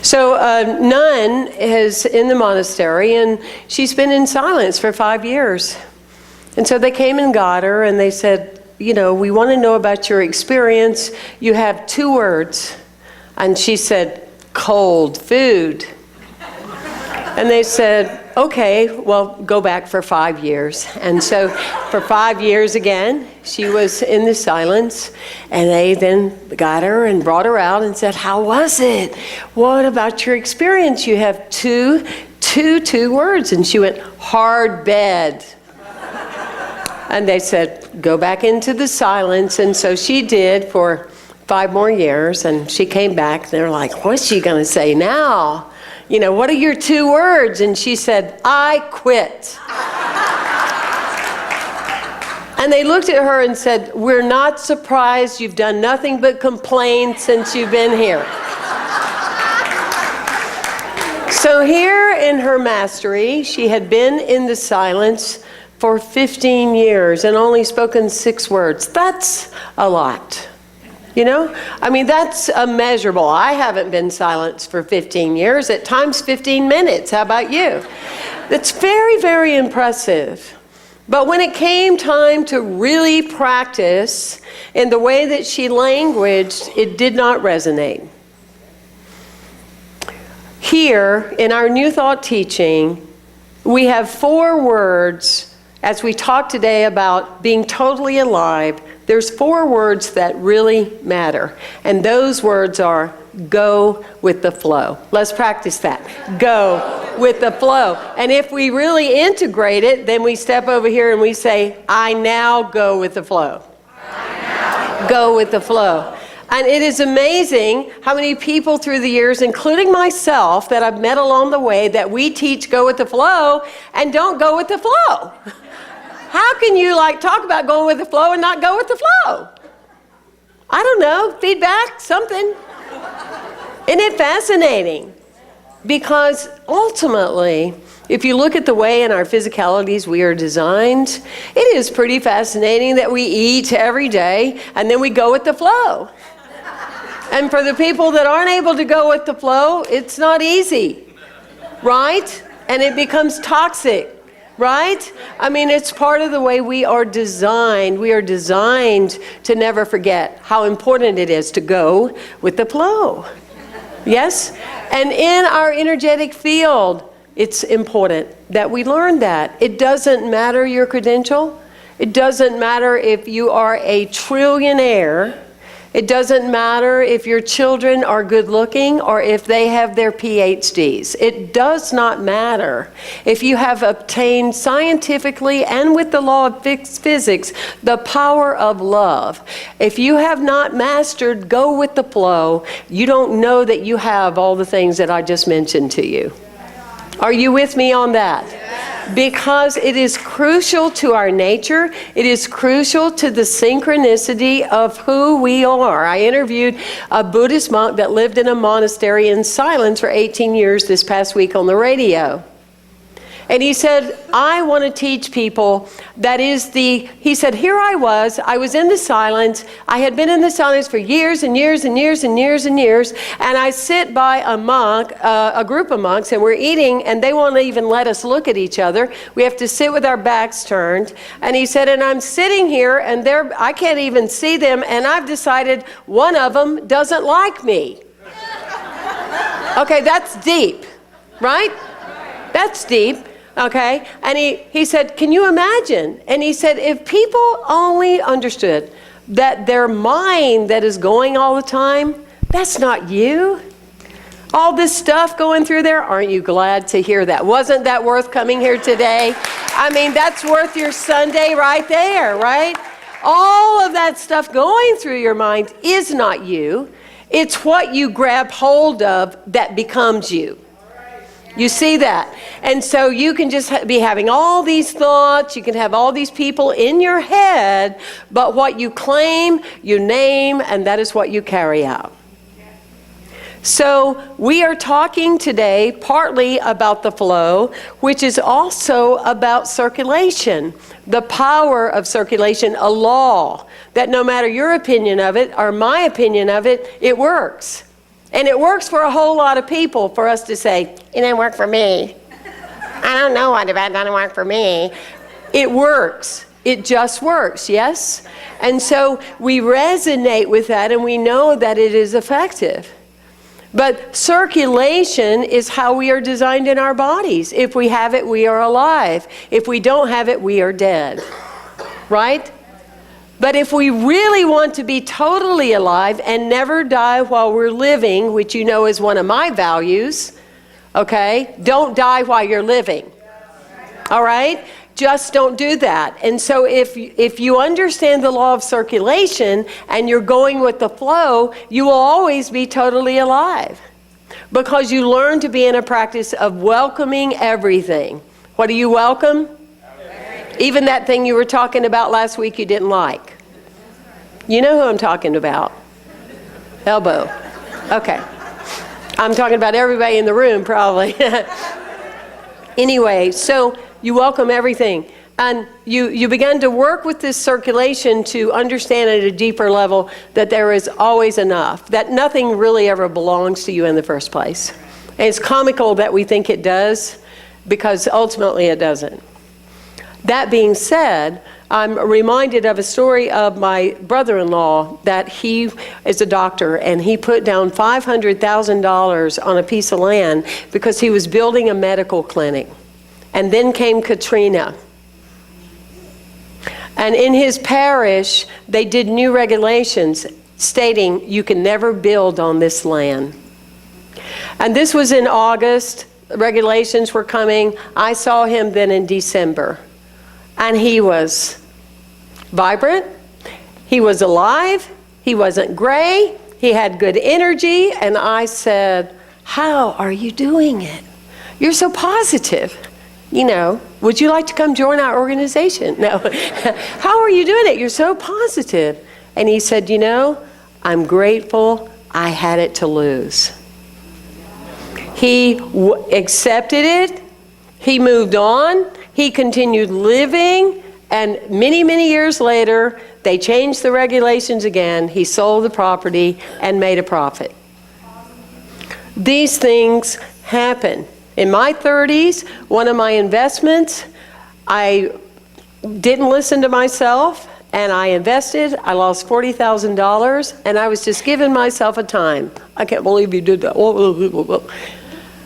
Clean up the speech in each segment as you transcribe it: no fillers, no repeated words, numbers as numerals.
So a nun is in the monastery, and she's been in silence for 5 years. And so they came and got her, and they said, you know, we want to know about your experience. You have 2 words. And she said, cold food. And they said, okay, well, go back for 5 years. And so for 5 years again, she was in the silence, and they then got her and brought her out and said, how was it? What about your experience? You have two words. And she went, hard bed. And they said, go back into the silence. And so she did for 5 more years, and she came back. They're like, what's she going to say now? You know, what are your 2 words? And she said, I quit. And they looked at her and said, we're not surprised. You've done nothing but complain since you've been here. So here in her mastery, she had been in the silence for 15 years and only spoken 6 words. That's a lot. You know, I mean, that's immeasurable. I haven't been silenced for 15 years, at times 15 minutes. How about you? That's very, very impressive. But when it came time to really practice in the way that she languaged, it did not resonate. Here in our New Thought teaching, we have 4 words as we talk today about being totally alive. There's 4 words that really matter. And those words are go with the flow. Let's practice that. Go with the flow. And if we really integrate it, then we step over here and we say, I now go with the flow. Go with the flow. And it is amazing how many people through the years, including myself, that I've met along the way, that we teach go with the flow and don't go with the flow. How can you talk about going with the flow and not go with the flow? I don't know, feedback, something. Isn't it fascinating? Because ultimately, if you look at the way in our physicalities we are designed, it is pretty fascinating that we eat every day and then we go with the flow. And for the people that aren't able to go with the flow, it's not easy, right? And it becomes toxic. Right? I mean, it's part of the way we are designed. We are designed to never forget how important it is to go with the flow. Yes? And in our energetic field, it's important that we learn that. It doesn't matter your credential. It doesn't matter if you are a trillionaire. It doesn't matter if your children are good looking or if they have their PhDs. It does not matter if you have obtained scientifically and with the law of physics the power of love. If you have not mastered go with the flow, you don't know that you have all the things that I just mentioned to you. Are you with me on that? Because it is crucial to our nature. It is crucial to the synchronicity of who we are. I interviewed a Buddhist monk that lived in a monastery in silence for 18 years this past week on the radio. And he said, I want to teach people he said, here I was in the silence. I had been in the silence for years and years and years and years and years. And I sit by a monk, a group of monks, and we're eating, and they won't even let us look at each other. We have to sit with our backs turned. And he said, and I'm sitting here, and I can't even see them, and I've decided one of them doesn't like me. Okay, that's deep, right? That's deep. Okay, and he said, can you imagine? And he said, if people only understood that their mind that is going all the time, that's not you. All this stuff going through there, aren't you glad to hear that? Wasn't that worth coming here today? I mean, that's worth your Sunday right there, right? All of that stuff going through your mind is not you. It's what you grab hold of that becomes you. You see that? And so you can just be having all these thoughts, you can have all these people in your head, but what you claim, you name, and that is what you carry out. So we are talking today partly about the flow, which is also about circulation, the power of circulation, a law that no matter your opinion of it or my opinion of it, it works. And it works for a whole lot of people for us to say, it didn't work for me. I don't know what about it doesn't work for me. It works. It just works, yes? And so we resonate with that and we know that it is effective. But circulation is how we are designed in our bodies. If we have it, we are alive. If we don't have it, we are dead. Right? But if we really want to be totally alive and never die while we're living, which you know is one of my values, okay? Don't die while you're living. All right? Just don't do that. And so if you understand the law of circulation and you're going with the flow, you will always be totally alive. Because you learn to be in a practice of welcoming everything. What do you welcome? Even that thing you were talking about last week you didn't like. You know who I'm talking about. Elbow. Okay. I'm talking about everybody in the room probably. Anyway, so you welcome everything. And you begin to work with this circulation to understand at a deeper level that there is always enough, that nothing really ever belongs to you in the first place. And it's comical that we think it does, because ultimately it doesn't. That being said, I'm reminded of a story of my brother-in-law that he is a doctor and he put down $500,000 on a piece of land because he was building a medical clinic. And then came Katrina. And in his parish, they did new regulations stating you can never build on this land. And this was in August. Regulations were coming. I saw him then in December. And he was vibrant. He was alive. He wasn't gray. He had good energy. And I said, how are you doing it? You're so positive. You know, would you like to come join our organization? No. How are you doing it? You're so positive. And he said, you know, I'm grateful I had it to lose. He accepted it. He moved on. He continued living. And many, many years later, they changed the regulations again. He sold the property and made a profit. These things happen. In my 30s, one of my investments, I didn't listen to myself and I invested. I lost $40,000 and I was just giving myself a time. I can't believe you did that.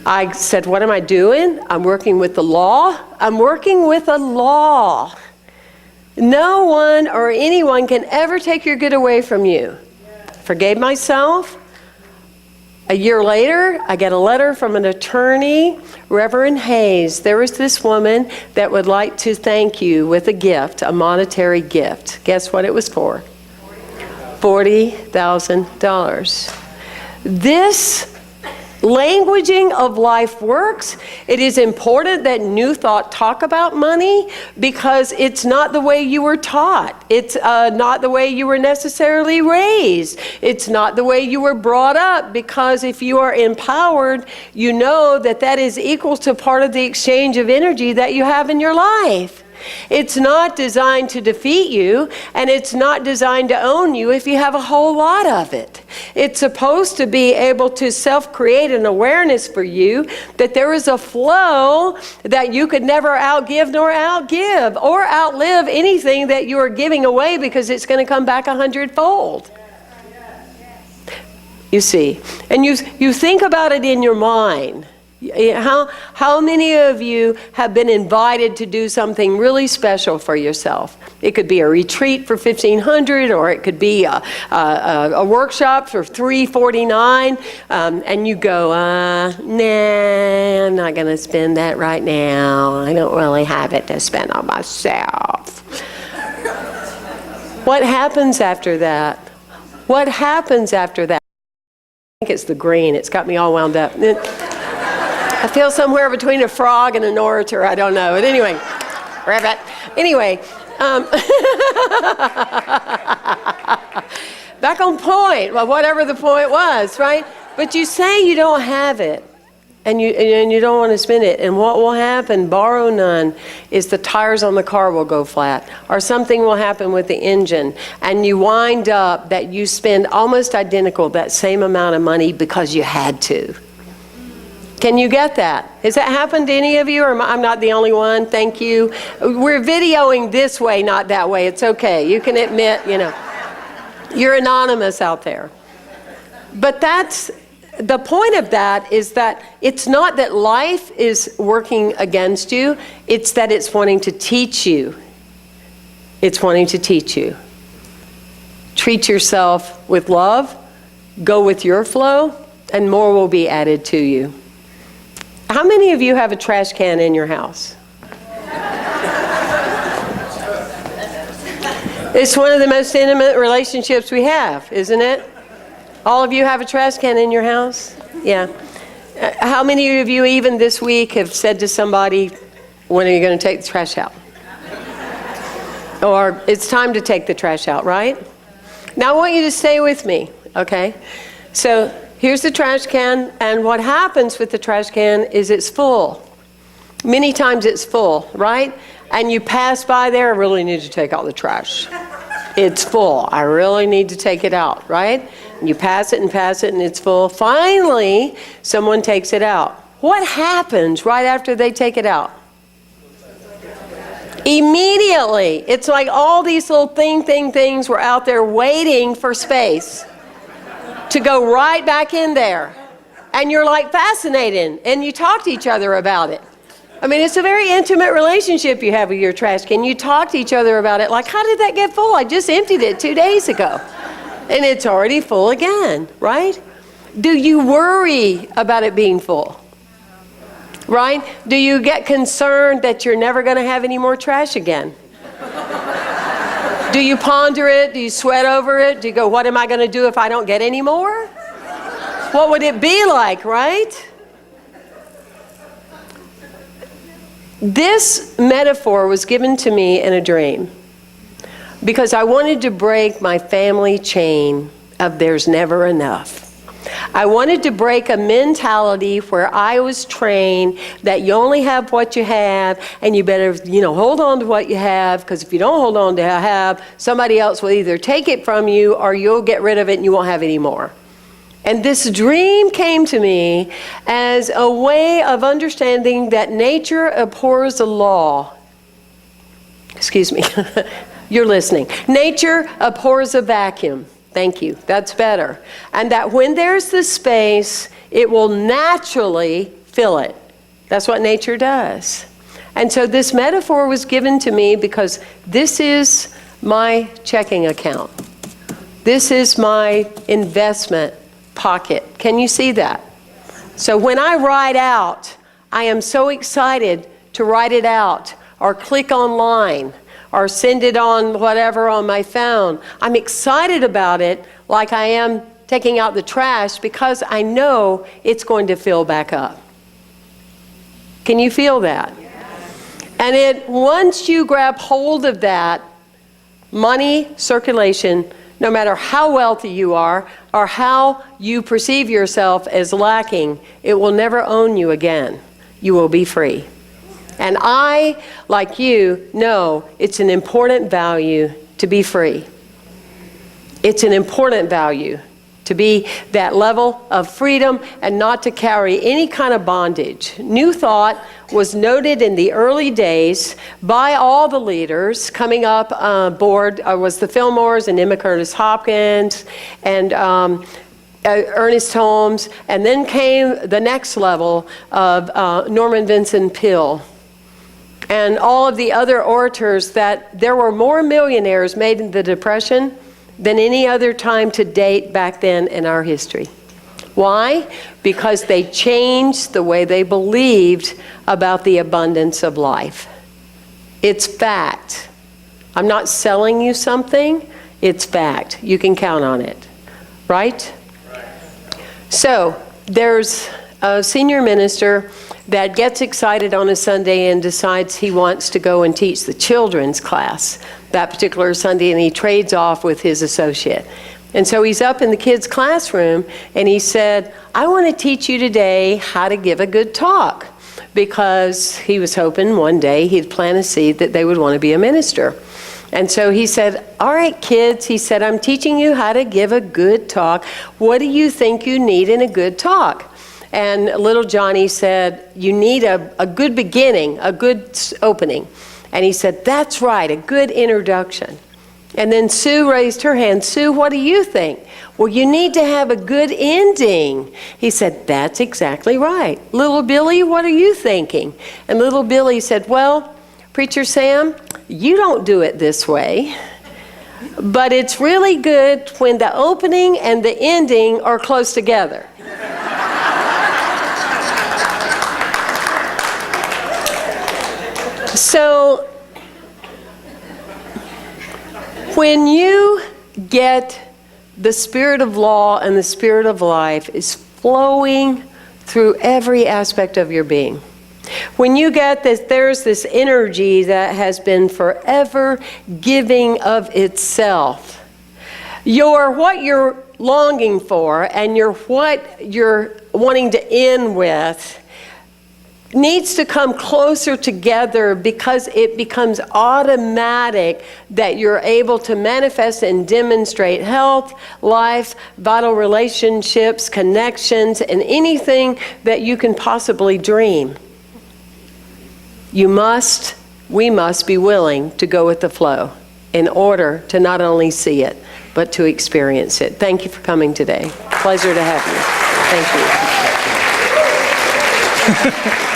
I said, what am I doing? I'm working with the law. I'm working with a law. No one or anyone can ever take your good away from you. Forgave myself. A year later, I get a letter from an attorney, Reverend Hayes. There was this woman that would like to thank you with a gift, a monetary gift. Guess what it was for? $40,000. This languaging of life works. It is important that New Thought talk about money because it's not the way you were taught. It's not the way you were necessarily raised. It's not the way you were brought up, because if you are empowered, you know that that is equal to part of the exchange of energy that you have in your life. It's not designed to defeat you, and it's not designed to own you if you have a whole lot of it. It's supposed to be able to self-create an awareness for you that there is a flow that you could never outgive nor outgive or outlive anything that you are giving away, because it's going to come back 100-fold. You see, and you think about it in your mind. How many of you have been invited to do something really special for yourself? It could be a retreat for $1,500, or it could be a workshop for $349, and you go, nah, I'm not going to spend that right now. I don't really have it to spend on myself. What happens after that? What happens after that? I think it's the green. It's got me all wound up. I feel somewhere between a frog and an orator. I don't know. But anyway, rabbit. Anyway, back on point, well, whatever the point was, right? But you say you don't have it. and you don't want to spend it. And what will happen, borrow none, is the tires on the car will go flat, or something will happen with the engine, and you wind up that you spend almost identical, that same amount of money because you had to. Can you get that? Has that happened to any of you, or I'm not the only one? Thank you. We're videoing this way, not that way. It's okay. You can admit, you're anonymous out there. But that's the point of that, is that it's not that life is working against you, it's that it's wanting to teach you. It's wanting to teach you. Treat yourself with love, go with your flow, and more will be added to you. How many of you have a trash can in your house? It's one of the most intimate relationships we have, isn't it? All of you have a trash can in your house? Yeah. How many of you even this week have said to somebody, when are you going to take the trash out? Or it's time to take the trash out, right? Now I want you to stay with me, okay? So here's the trash can, and what happens with the trash can is it's full. Many times it's full, right? And you pass by there, I really need to take out the trash. It's full. I really need to take it out, right? And you pass it, and it's full. Finally, someone takes it out. What happens right after they take it out? Immediately. It's like all these little things were out there waiting for space to go right back in there. And you're like fascinated, and you talk to each other about it. I mean, it's a very intimate relationship you have with your trash can. You talk to each other about it, like, how did that get full? I just emptied it 2 days ago. And it's already full again, right? Do you worry about it being full? Right? Do you get concerned that you're never going to have any more trash again? Do you ponder it? Do you sweat over it? Do you go, what am I going to do if I don't get any more? What would it be like, right? This metaphor was given to me in a dream because I wanted to break my family chain of there's never enough. I wanted to break a mentality where I was trained that you only have what you have, and you better, hold on to what you have, because if you don't hold on to what you have, somebody else will either take it from you or you'll get rid of it and you won't have any more. And this dream came to me as a way of understanding that nature abhors the law. Excuse me, you're listening. Nature abhors a vacuum. Thank you, that's better. And that when there's the space, it will naturally fill it. That's what nature does. And so this metaphor was given to me because this is my checking account. This is my investment pocket. Can you see that? So when I write out, I am so excited to write it out or click online or send it on whatever on my phone. I'm excited about it like I am taking out the trash because I know it's going to fill back up. Can you feel that? And once you grab hold of that, money circulation, no matter how wealthy you are or how you perceive yourself as lacking, it will never own you again. You will be free. And I, like you, know it's an important value to be free. It's an important value to be that level of freedom and not to carry any kind of bondage. New Thought was noted in the early days by all the leaders. Coming up board was the Fillmores and Emma Curtis Hopkins and Ernest Holmes, and then came the next level of Norman Vincent Peale. And all of the other orators, that there were more millionaires made in the Depression than any other time to date back then in our history. Why? Because they changed the way they believed about the abundance of life. It's fact. I'm not selling you something. It's fact. You can count on it. Right? So there's a senior minister that gets excited on a Sunday and decides he wants to go and teach the children's class that particular Sunday, and he trades off with his associate. And so he's up in the kids' classroom, and he said, I want to teach you today how to give a good talk, because he was hoping one day he'd plant a seed that they would want to be a minister. And so he said, all right, kids, he said, I'm teaching you how to give a good talk. What do you think you need in a good talk? And little Johnny said, you need a good beginning, a good opening. And he said, that's right, a good introduction. And then Sue raised her hand. Sue, what do you think? Well, you need to have a good ending. He said, that's exactly right. Little Billy, what are you thinking? And little Billy said, well, Preacher Sam, you don't do it this way. But it's really good when the opening and the ending are close together. So, when you get the Spirit of law and the Spirit of life is flowing through every aspect of your being. When you get this, there's this energy that has been forever giving of itself. What you're longing for and what you're wanting to end with needs to come closer together, because it becomes automatic that you're able to manifest and demonstrate health, life, vital relationships, connections, and anything that you can possibly dream. We must be willing to go with the flow in order to not only see it, but to experience it. Thank you for coming today. Pleasure to have you. Thank you.